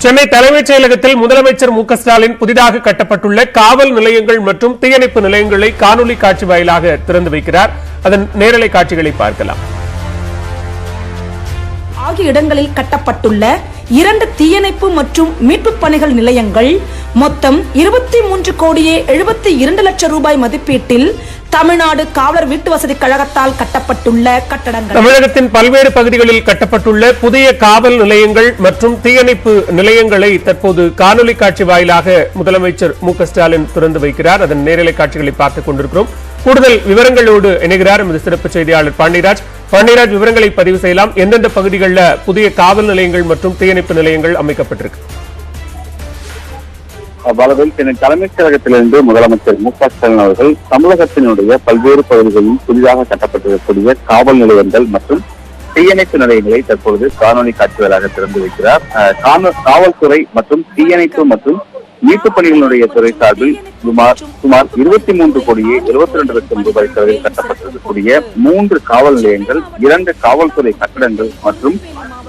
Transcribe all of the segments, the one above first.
சென்னை தலைமைச் செயலகத்தில் முதலமைச்சர் மு க ஸ்டாலின் புதிதாக கட்டப்பட்டுள்ள காவல் நிலையங்கள் மற்றும் தீயணைப்பு நிலையங்களை காணொலி காட்சி வாயிலாக திறந்து வைக்கிறார். அதன் நேரலை காட்சிகளை பார்க்கலாம். ஆகிய இடங்களில் கட்டப்பட்டுள்ள 2 தீயணைப்பு மற்றும் மீட்பு பணிகள் நிலையங்கள் மொத்தம் 23,72 லட்சம் ரூபாய் மதிப்பீட்டில் தமிழ்நாடு காவலர் வீட்டு வசதி கழகத்தால் கட்டப்பட்டுள்ள கட்டடங்கள். தமிழகத்தின் பல்வேறு பகுதிகளில் கட்டப்பட்டுள்ள புதிய காவல் நிலையங்கள் மற்றும் தீயணைப்பு நிலையங்களை தற்போது காணொலி காட்சி வாயிலாக முதலமைச்சர் மு க ஸ்டாலின் திறந்து வைக்கிறார். அதன் நேரலை காட்சிகளை பார்த்துக் கொண்டிருக்கிறோம். கூடுதல் விவரங்களோடு இணைகிறார் எமது சிறப்பு செய்தியாளர் பாண்டியராஜ். பாண்டியராஜ், விவரங்களை பதிவு செய்யலாம். எந்தெந்த பகுதிகளில் புதிய காவல் நிலையங்கள் மற்றும் தீயணைப்பு நிலையங்கள் அமைக்கப்பட்டிருக்கு? பாலவேல், சென்னை தலைமைச் செயலகத்திலிருந்து முதலமைச்சர் மு க ஸ்டாலின் அவர்கள் தமிழகத்தினுடைய பல்வேறு பகுதிகளில் புதிதாக கட்டப்பட்டிருக்கக்கூடிய காவல் நிலையங்கள் மற்றும் தீயணைப்பு நிலையங்களை தற்பொழுது காணொலி காட்சிகளாக திறந்து வைக்கிறார். காவல்துறை மற்றும் தீயணைப்பு மற்றும் மீட்பு பணிகளுடைய துறை சார்பில் சுமார் 23,72 லட்சம் ரூபாய் செலவில் கட்டப்பட்டிருக்கக்கூடிய 3 காவல் நிலையங்கள், 2 காவல்துறை கட்டடங்கள் மற்றும்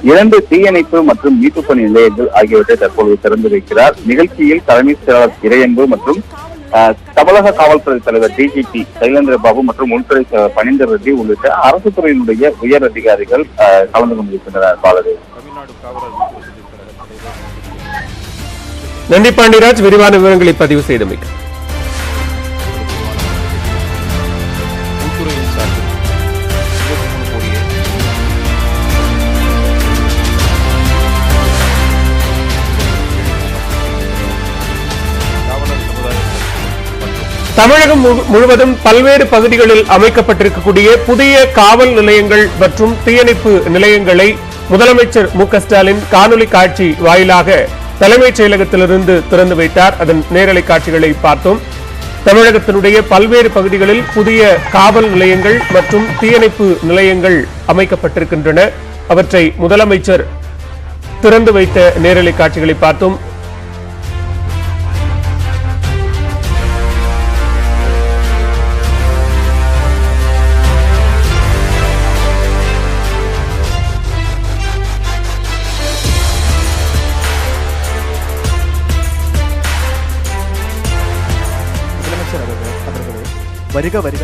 2 தீயணைப்பு மற்றும் மீட்பு பணி நிலையங்கள் ஆகியவற்றை தற்பொழுது திறந்து வைக்கிறார். நிகழ்ச்சியில் தலைமைச் செயலாளர் இறையன்பு மற்றும் தமிழக காவல்துறை தலைவர் டிஜிபி சைலேந்திர பாபு மற்றும் உள்துறை பனீந்தர் ரெட்டி உள்ளிட்ட அரசு துறையினுடைய உயர் அதிகாரிகள் கலந்து கொண்டிருக்கின்றனர். பாலவேல், நன்றி பாண்டியராஜ், விரிவான விவரங்களை பதிவு செய்தமைக்கு. தமிழகம் முழுவதும் பல்வேறு பகுதிகளில் அமைக்கப்பட்டிருக்கக்கூடிய புதிய காவல் நிலையங்கள் மற்றும் தீயணைப்பு நிலையங்களை முதலமைச்சர் மு க ஸ்டாலின் காணொலி காட்சி வாயிலாக தலைமைச் செயலகத்திலிருந்து திறந்து வைத்தார். அதன் நேரலை காட்சிகளை பார்த்தோம். தமிழகத்தினுடைய பல்வேறு பகுதிகளில் புதிய காவல் நிலையங்கள் மற்றும் தீயணைப்பு நிலையங்கள் அமைக்கப்பட்டிருக்கின்றன. அவற்றை முதலமைச்சர் திறந்து வைத்த நேரலை காட்சிகளை பார்த்தோம். வருக வருக